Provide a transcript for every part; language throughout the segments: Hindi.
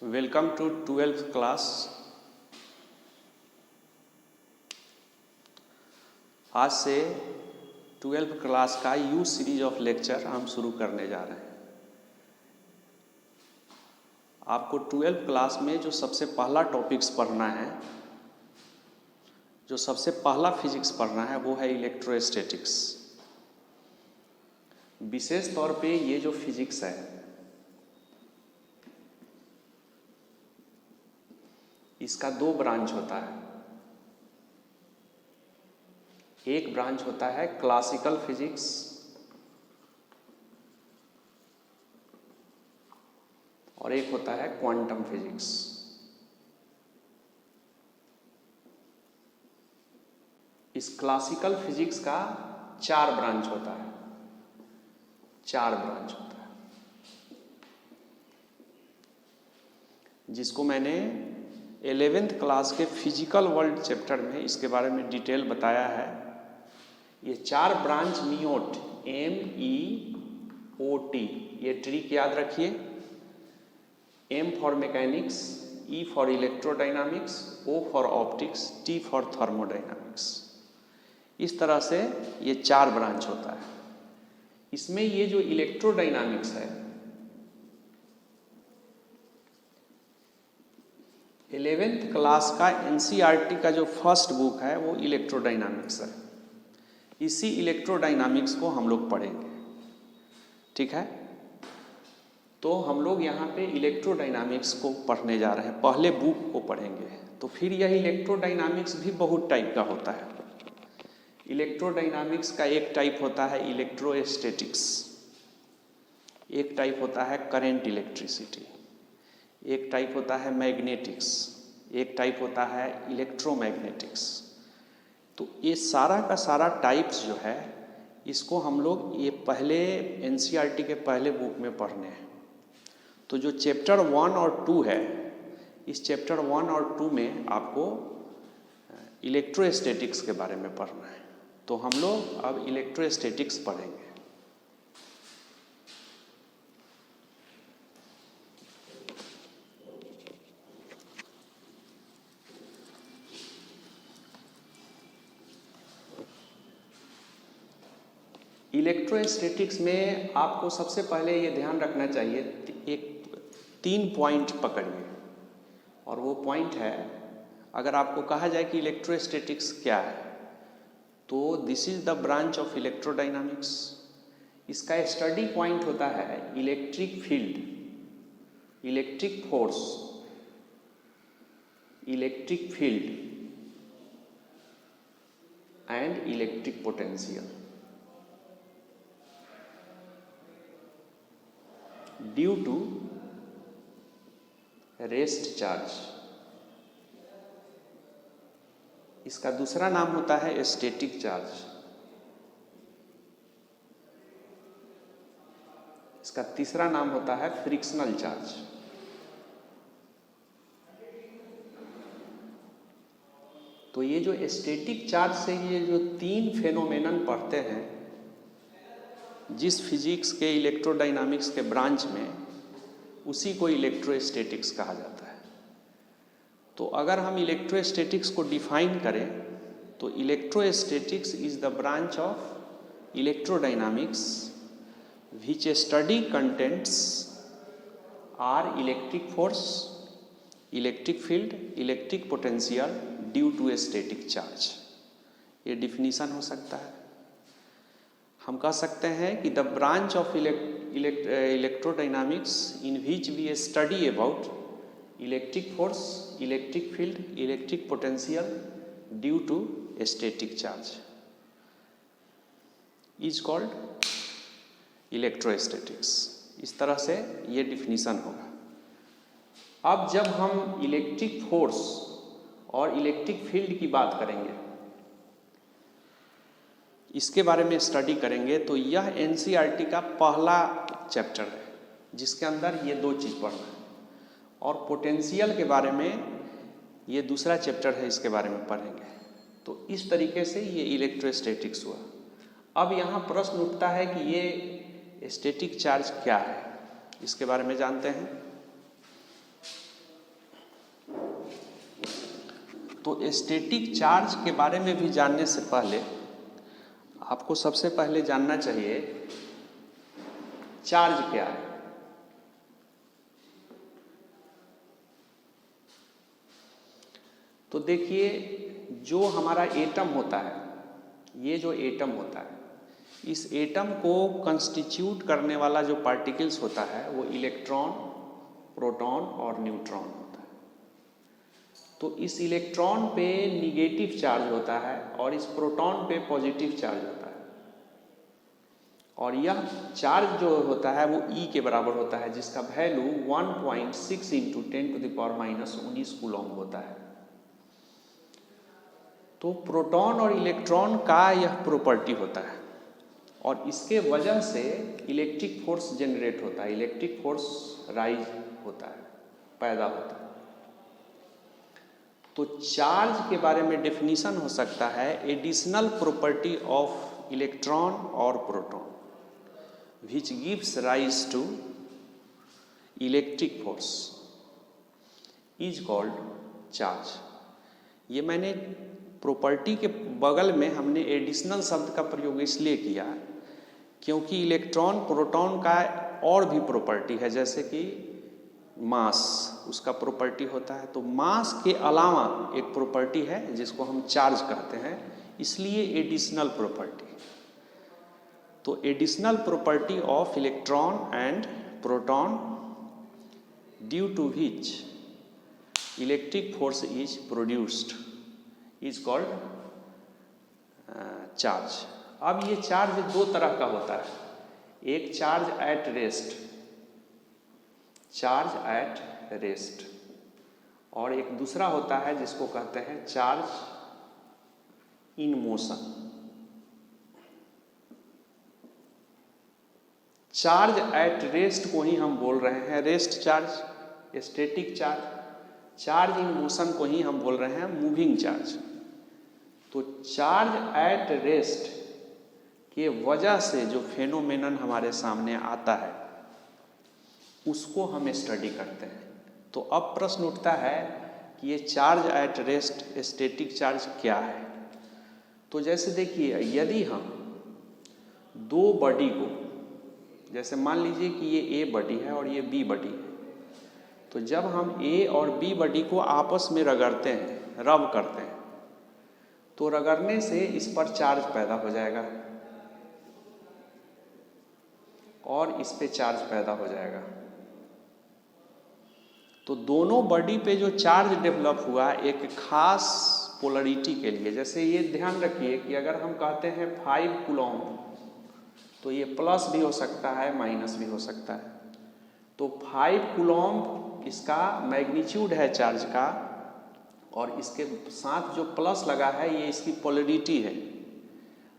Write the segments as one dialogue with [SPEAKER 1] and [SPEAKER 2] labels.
[SPEAKER 1] Welcome to 12th class. आज से 12th क्लास का यू सीरीज ऑफ लेक्चर हम शुरू करने जा रहे हैं। आपको 12th क्लास में जो सबसे पहला टॉपिक्स पढ़ना है, जो सबसे पहला फिजिक्स पढ़ना है वो है इलेक्ट्रोस्टैटिक्स। विशेष तौर पे ये जो फिजिक्स है इसका दो ब्रांच होता है। एक ब्रांच होता है क्लासिकल फिजिक्स और एक होता है क्वांटम फिजिक्स। इस क्लासिकल फिजिक्स का चार ब्रांच होता है, जिसको मैंने 11th क्लास के फिजिकल वर्ल्ड चैप्टर में इसके बारे में डिटेल बताया है। ये चार ब्रांच मियोट MEOT, ये ट्रिक याद रखिए। M for mechanics, E for electrodynamics, O for optics, T for thermodynamics. इस तरह से ये चार ब्रांच होता है। इसमें ये जो इलेक्ट्रोडायनामिक्स है, 11th क्लास का NCERT का जो फर्स्ट बुक है वो इलेक्ट्रोडायनामिक्स है। इसी इलेक्ट्रोडायनामिक्स को हम लोग पढ़ेंगे, ठीक है। तो हम लोग यहाँ पे इलेक्ट्रोडायनामिक्स को पढ़ने जा रहे हैं, पहले बुक को पढ़ेंगे। तो फिर यह इलेक्ट्रोडायनामिक्स भी बहुत टाइप का होता है। इलेक्ट्रोडायनामिक्स का एक टाइप होता है इलेक्ट्रोस्टैटिक्स, एक टाइप होता है करंट इलेक्ट्रिसिटी, एक टाइप होता है मैग्नेटिक्स, एक टाइप होता है इलेक्ट्रोमैग्नेटिक्स। तो ये सारा का सारा टाइप्स जो है इसको हम लोग ये पहले NCERT के पहले बुक में पढ़ने हैं। तो जो चैप्टर 1 और 2 है, इस चैप्टर 1 और 2 में आपको इलेक्ट्रोस्टैटिक्स के बारे में पढ़ना है। तो हम लोग अब इलेक्ट्रोस्टैटिक्स पढ़ेंगे। इलेक्ट्रोस्टैटिक्स में आपको सबसे पहले ये ध्यान रखना चाहिए, एक 3 पॉइंट पकड़िए। और वो पॉइंट है, अगर आपको कहा जाए कि इलेक्ट्रोस्टैटिक्स क्या है, तो this is the branch of electrodynamics. इसका स्टडी पॉइंट होता है electric field, electric force, electric field and electric potential due to rest charge. इसका दूसरा नाम होता है स्टैटिक चार्ज। इसका तीसरा नाम होता है फ्रिक्शनल चार्ज। तो ये जो स्टैटिक चार्ज से ये जो 3 फेनोमेनन पढ़ते हैं जिस फिजिक्स के इलेक्ट्रोडायनामिक्स के ब्रांच में, उसी को इलेक्ट्रोस्टैटिक्स कहा जाता है। तो अगर हम इलेक्ट्रोस्टैटिक्स को डिफाइन करें तो electrostatics is the branch of electrodynamics which study contents are electric force, electric field, electric potential due to a static charge। ये डिफिनीशन हो सकता है। हम कह सकते हैं कि the branch of electrodynamics in which we study about electric force, electric field, electric potential due to static charge is called electrostatics. इस तरह से ये डिफिनीशन होगा। अब जब हम इलेक्ट्रिक फोर्स और इलेक्ट्रिक फील्ड की बात करेंगे, इसके बारे में स्टडी करेंगे, तो यह NCERT का पहला चैप्टर है जिसके अंदर ये दो चीज़ पढ़ना है। और पोटेंशियल के बारे में ये दूसरा चैप्टर है, इसके बारे में पढ़ेंगे। तो इस तरीके से ये इलेक्ट्रोस्टैटिक्स हुआ। अब यहाँ प्रश्न उठता है कि ये स्टैटिक चार्ज क्या है, इसके बारे में जानते हैं। तो स्टैटिक चार्ज के बारे में भी जानने से पहले आपको सबसे पहले जानना चाहिए चार्ज क्या है। तो देखिए, जो हमारा एटम होता है, ये जो एटम होता है, इस एटम को कंस्टिट्यूट करने वाला जो पार्टिकल्स होता है वो इलेक्ट्रॉन, प्रोटॉन और न्यूट्रॉन होता है। तो इस इलेक्ट्रॉन पे निगेटिव चार्ज होता है और इस प्रोटॉन पे पॉजिटिव चार्ज होता है, और यह चार्ज जो होता है वो E के बराबर होता है, जिसका वैल्यू 1.6 इंटू 10⁻⁻19 कूलम होता है। तो प्रोटॉन और इलेक्ट्रॉन का यह प्रॉपर्टी होता है, और इसके वजह से इलेक्ट्रिक फोर्स जनरेट होता है, इलेक्ट्रिक फोर्स राइज होता है, पैदा होता है। तो चार्ज के बारे में डेफिनेशन हो सकता है एडिशनल प्रॉपर्टी ऑफ इलेक्ट्रॉन और proton which gives rise to electric force is called charge। ये मैंने प्रॉपर्टी के बगल में हमने एडिशनल शब्द का प्रयोग इसलिए किया क्योंकि इलेक्ट्रॉन प्रोटॉन का और भी प्रॉपर्टी है, जैसे कि मास, उसका प्रॉपर्टी होता है। तो मास के अलावा एक प्रॉपर्टी है जिसको हम चार्ज कहते हैं, इसलिए एडिशनल प्रॉपर्टी। तो additional property of electron and proton due to which electric force is produced is called charge. अब ये चार्ज दो तरह का होता है, एक charge at rest, charge at rest, और एक दूसरा होता है जिसको कहते हैं charge in motion. Charge at rest को ही हम बोल रहे हैं rest charge, static charge. Charge in motion को ही हम बोल रहे हैं मूविंग चार्ज। तो चार्ज एट रेस्ट के वजह से जो फेनोमेनन हमारे सामने आता है उसको हम स्टडी करते हैं। तो अब प्रश्न उठता है कि ये charge at rest static charge क्या है। तो जैसे देखिए, यदि हम दो बॉडी को, जैसे मान लीजिए कि ये ए बॉडी है और ये बी बॉडी है, तो जब हम ए और बी बॉडी को आपस में रगड़ते हैं, रब करते हैं, तो रगड़ने से इस पर चार्ज पैदा हो जाएगा और इस पे चार्ज पैदा हो जाएगा। तो दोनों बॉडी पे जो चार्ज डेवलप हुआ एक खास पोलरिटी के लिए, जैसे ये ध्यान रखिए कि अगर हम कहते हैं 5 कूलम, तो ये प्लस भी हो सकता है, माइनस भी हो सकता है। तो 5 कूलम इसका मैग्नीट्यूड है चार्ज का, और इसके साथ जो प्लस लगा है ये इसकी पोलरिटी है,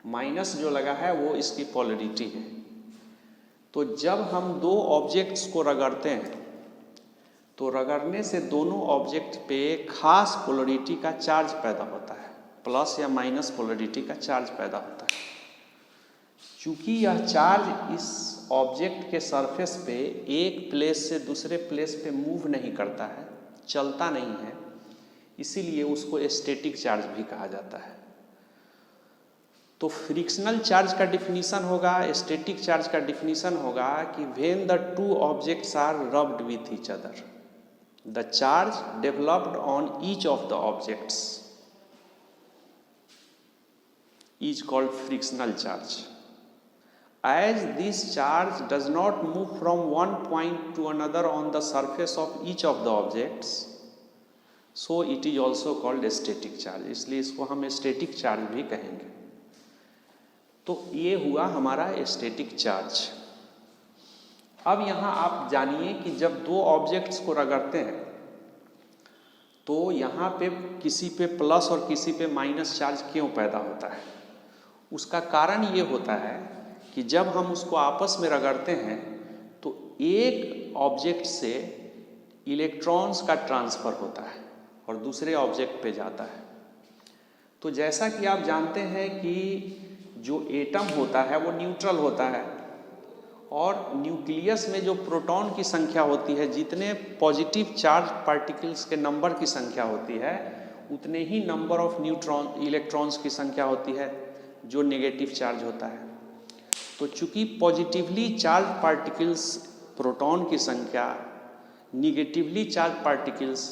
[SPEAKER 1] माइनस जो लगा है वो इसकी पोलरिटी है। तो जब हम दो ऑब्जेक्ट्स को रगड़ते हैं तो रगड़ने से दोनों ऑब्जेक्ट पे खास पोलरिटी का चार्ज पैदा होता है, प्लस या माइनस पोलरिटी का चार्ज पैदा होता है। चूँकि यह चार्ज इस ऑब्जेक्ट के सरफेस पे एक प्लेस से दूसरे प्लेस पे मूव नहीं करता है, चलता नहीं है, इसीलिए उसको स्टैटिक चार्ज भी कहा जाता है। तो फ्रिक्शनल चार्ज का डिफिनीशन होगा, स्टैटिक चार्ज का डिफिनीशन होगा कि when the two objects are rubbed with each other the charge developed on each of the objects is called frictional charge. As this charge does not move from one point to another on the surface of each of the objects, so it is also called static charge। इसलिए इसको हम static charge भी कहेंगे। तो ये हुआ हमारा static charge। अब यहाँ आप जानिए कि जब दो ऑब्जेक्ट्स को रगड़ते हैं तो यहाँ पे किसी पे प्लस और किसी पे माइनस चार्ज क्यों पैदा होता है। उसका कारण ये होता है कि जब हम उसको आपस में रगड़ते हैं तो एक ऑब्जेक्ट से इलेक्ट्रॉन्स का ट्रांसफ़र होता है और दूसरे ऑब्जेक्ट पे जाता है। तो जैसा कि आप जानते हैं कि जो एटम होता है वो न्यूट्रल होता है, और न्यूक्लियस में जो प्रोटॉन की संख्या होती है, जितने पॉजिटिव चार्ज पार्टिकल्स के नंबर की संख्या होती है, उतने ही नंबर ऑफ इलेक्ट्रॉन्स की संख्या होती है जो नेगेटिव चार्ज होता है। तो चूंकि पॉजिटिवली चार्ज पार्टिकल्स प्रोटॉन की संख्या निगेटिवली चार्ज पार्टिकल्स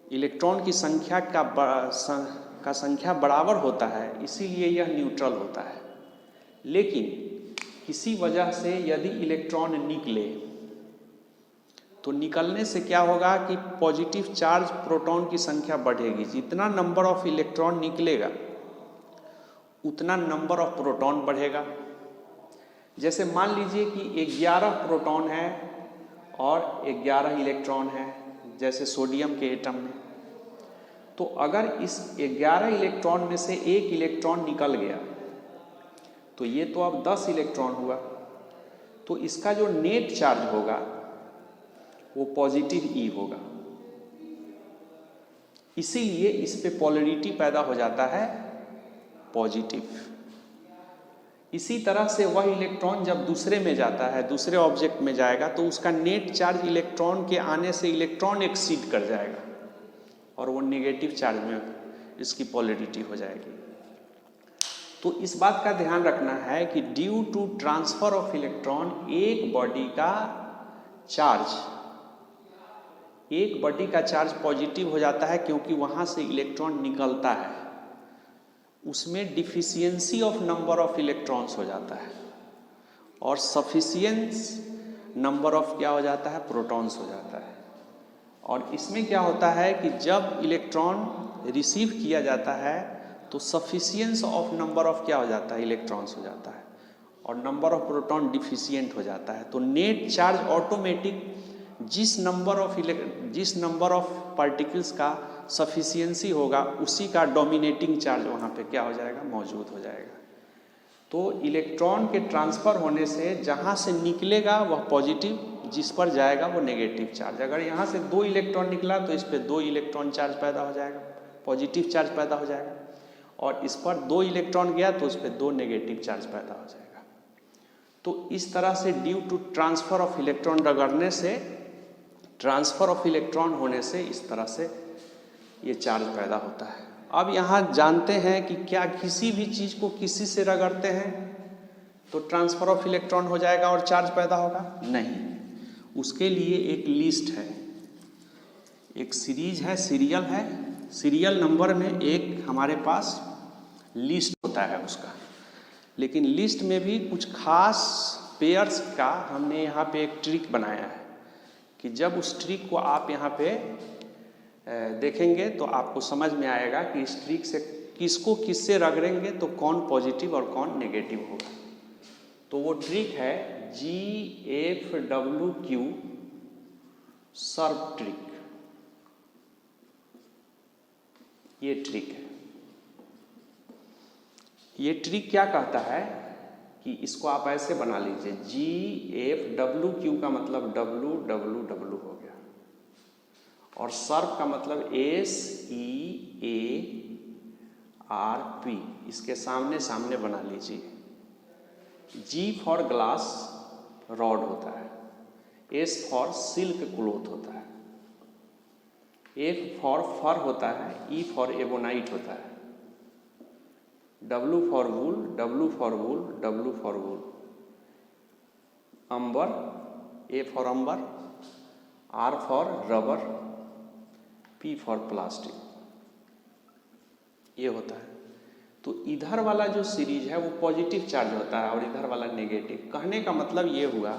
[SPEAKER 1] इलेक्ट्रॉन की संख्या का संख्या बराबर होता है, इसीलिए यह न्यूट्रल होता है। लेकिन किसी वजह से यदि इलेक्ट्रॉन निकले तो निकलने से क्या होगा कि पॉजिटिव चार्ज प्रोटॉन की संख्या बढ़ेगी। जितना नंबर ऑफ इलेक्ट्रॉन निकलेगा उतना नंबर ऑफ प्रोटॉन बढ़ेगा। जैसे मान लीजिए कि 11 प्रोटॉन है और 11 इलेक्ट्रॉन है, जैसे सोडियम के एटम में। तो अगर इस 11 इलेक्ट्रॉन में से एक इलेक्ट्रॉन निकल गया तो ये तो अब 10 इलेक्ट्रॉन हुआ। तो इसका जो नेट चार्ज होगा वो पॉजिटिव ई होगा, इसीलिए इस पे पोलैरिटी पैदा हो जाता है पॉजिटिव। इसी तरह से वह इलेक्ट्रॉन जब दूसरे में जाता है, दूसरे ऑब्जेक्ट में जाएगा, तो उसका नेट चार्ज इलेक्ट्रॉन के आने से इलेक्ट्रॉन एक्सीड कर जाएगा और वो नेगेटिव चार्ज में इसकी पोलैरिटी हो जाएगी। तो इस बात का ध्यान रखना है कि due to transfer of electron एक बॉडी का चार्ज पॉजिटिव हो जाता है, क्योंकि वहां से इलेक्ट्रॉन निकलता है, उसमें deficiency of number of electrons हो जाता है और सफिशियंस नंबर ऑफ क्या हो जाता है, प्रोटॉन्स हो जाता है। और इसमें क्या होता है कि जब इलेक्ट्रॉन रिसीव किया जाता है तो सफिशियंस ऑफ नंबर ऑफ क्या हो जाता है, इलेक्ट्रॉन्स हो जाता है और नंबर ऑफ प्रोटॉन डिफिशियंट हो जाता है। तो नेट चार्ज ऑटोमेटिक जिस नंबर ऑफ पार्टिकल्स का सफिशियंसी होगा उसी का डोमिनेटिंग चार्ज वहाँ पे क्या हो जाएगा, मौजूद हो जाएगा। तो इलेक्ट्रॉन के ट्रांसफ़र होने से जहाँ से निकलेगा वह पॉजिटिव, जिस पर जाएगा वो नेगेटिव चार्ज। अगर यहाँ से 2 इलेक्ट्रॉन निकला तो इस पर 2 इलेक्ट्रॉन चार्ज पैदा हो जाएगा, पॉजिटिव चार्ज पैदा हो जाएगा, और इस पर 2 इलेक्ट्रॉन गया तो उस पर 2 नेगेटिव चार्ज पैदा हो जाएगा। तो इस तरह से due to transfer of electron रगड़ने से, ट्रांसफ़र ऑफ इलेक्ट्रॉन होने से इस तरह से ये चार्ज पैदा होता है। अब यहाँ जानते हैं कि क्या किसी भी चीज़ को किसी से रगड़ते हैं तो ट्रांसफ़र ऑफ इलेक्ट्रॉन हो जाएगा और चार्ज पैदा होगा? नहीं, उसके लिए एक लिस्ट है, एक सीरीज है, सीरियल है। सीरियल नंबर में एक हमारे पास लिस्ट होता है उसका, लेकिन लिस्ट में भी कुछ खास पेयर्स का हमने यहाँ पे एक ट्रिक बनाया है कि जब उस ट्रिक को आप यहाँ पे देखेंगे तो आपको समझ में आएगा कि इस ट्रिक से किसको किससे रगड़ेंगे तो कौन पॉजिटिव और कौन नेगेटिव होगा। तो वो ट्रिक है GFWQ सर्व ट्रिक। ये ट्रिक है। ये ट्रिक क्या कहता है कि इसको आप ऐसे बना लीजिए, GFWQ का मतलब WWW हो गया और सर्व का मतलब SEARP, इसके सामने सामने बना लीजिए। G फॉर ग्लास रॉड होता है, S फॉर सिल्क क्लोथ होता है, F फॉर फर होता है, E फॉर एबोनाइट होता है, W for wool, W for wool, W for wool, amber, A for amber, R for rubber, P for plastic, ये होता है। तो इधर वाला जो सीरीज है वो पॉजिटिव चार्ज होता है और इधर वाला नेगेटिव। कहने का मतलब ये हुआ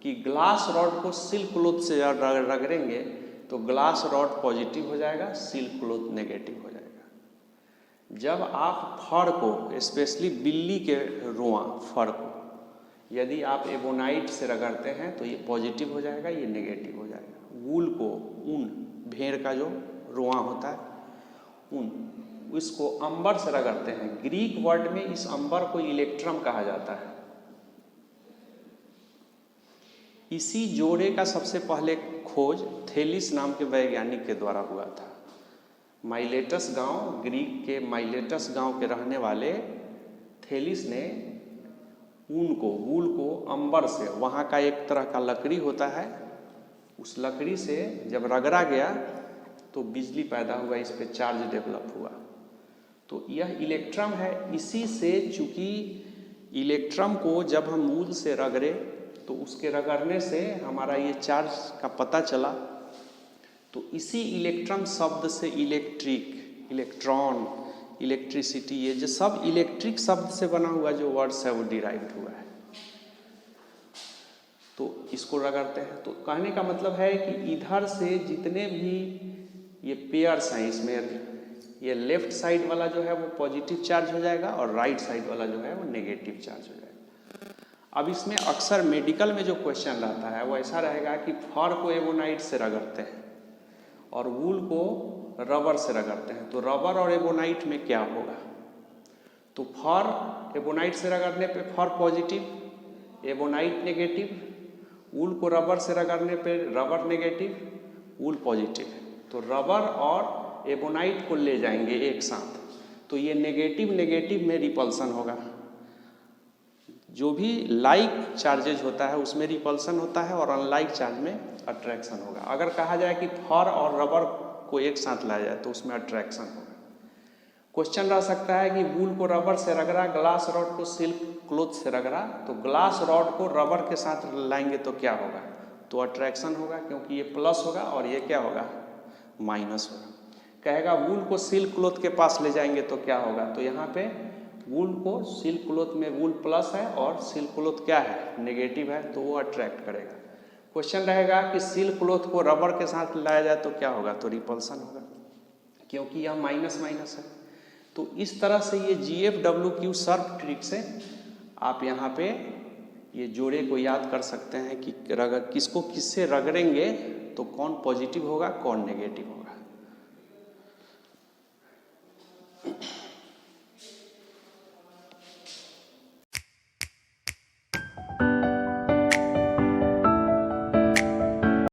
[SPEAKER 1] कि ग्लास रॉड को सिल्क क्लोथ से रगड़ेंगे तो ग्लास रॉड पॉजिटिव हो जाएगा, सिल्क क्लोथ नेगेटिव हो जाएगा। जब आप फर को, स्पेशली बिल्ली के रोआं फर को, यदि आप एबोनाइट से रगड़ते हैं तो ये पॉजिटिव हो जाएगा, ये नेगेटिव हो जाएगा। वूल को, ऊन, भेड़ का जो रोआं होता है ऊन, इसको अंबर से रगड़ते हैं। ग्रीक वर्ड में इस अंबर को इलेक्ट्रम कहा जाता है। इसी जोड़े का सबसे पहले खोज थेलिस नाम के वैज्ञानिक के द्वारा हुआ था। माइलेटस गांव, ग्रीक के माइलेटस गांव के रहने वाले थेलिस ने ऊन को, वूल को अंबर से, वहाँ का एक तरह का लकड़ी होता है, उस लकड़ी से जब रगड़ा गया तो बिजली पैदा हुआ, इस पे चार्ज डेवलप हुआ। तो यह इलेक्ट्रम है। इसी से चूंकि इलेक्ट्रम को जब हम वूल से रगड़े तो उसके रगड़ने से हमारा ये चार्ज का पता चला, तो इसी इलेक्ट्रम शब्द से इलेक्ट्रिक, इलेक्ट्रॉन, इलेक्ट्रिसिटी, ये जो सब इलेक्ट्रिक शब्द से बना हुआ जो वर्ड्स है वो डिराइव्ड हुआ है। तो इसको रगड़ते हैं। तो कहने का मतलब है कि इधर से जितने भी ये पेयर्स हैं, इसमें ये लेफ्ट साइड वाला जो है वो पॉजिटिव चार्ज हो जाएगा और राइट साइड वाला जो है वो नेगेटिव चार्ज हो जाएगा। अब इसमें अक्सर मेडिकल में जो क्वेश्चन रहता है वो ऐसा रहेगा कि फर को एबोनाइट से रगड़ते हैं और वूल को रबर से रगड़ते हैं, तो रबर और एबोनाइट में क्या होगा? तो फर एबोनाइट से रगड़ने पे फर पॉजिटिव, एबोनाइट नेगेटिव, वूल को रबर से रगड़ने पे रबर नेगेटिव, वूल पॉजिटिव। तो रबर और एबोनाइट को ले जाएंगे एक साथ, तो ये नेगेटिव नेगेटिव में रिपल्सन होगा। जो भी लाइक चार्जेज होता है उसमें रिपल्सन होता है और अनलाइक चार्ज में अट्रैक्शन होगा। अगर कहा जाए कि फर और रबर को एक साथ लाया जाए तो उसमें अट्रैक्शन होगा। क्वेश्चन रह सकता है कि वूल को रबर से रगड़ा, ग्लास रॉड को सिल्क क्लॉथ से रगड़ा, तो ग्लास रॉड को रबर के साथ लाएंगे तो क्या होगा? तो अट्रैक्शन होगा, क्योंकि ये प्लस होगा और ये क्या होगा? माइनस होगा। कहेगा वूल को सिल्क क्लॉथ के पास ले जाएंगे तो क्या होगा? तो यहाँ पे वूल को सिल्क क्लॉथ में वूल प्लस है और सिल्क क्लॉथ क्या है? नेगेटिव है, तो वो अट्रैक्ट करेगा। क्वेश्चन रहेगा कि सिल्क क्लॉथ को रबर के साथ लाया जाए तो क्या होगा? तो रिपल्सन होगा, क्योंकि यह माइनस माइनस है। तो इस तरह से ये GFWQ सर्फ ट्रिक से आप यहाँ पे ये जोड़े को याद कर सकते हैं कि किसको किससे रगड़ेंगे तो कौन पॉजिटिव होगा, कौन नेगेटिव होगा।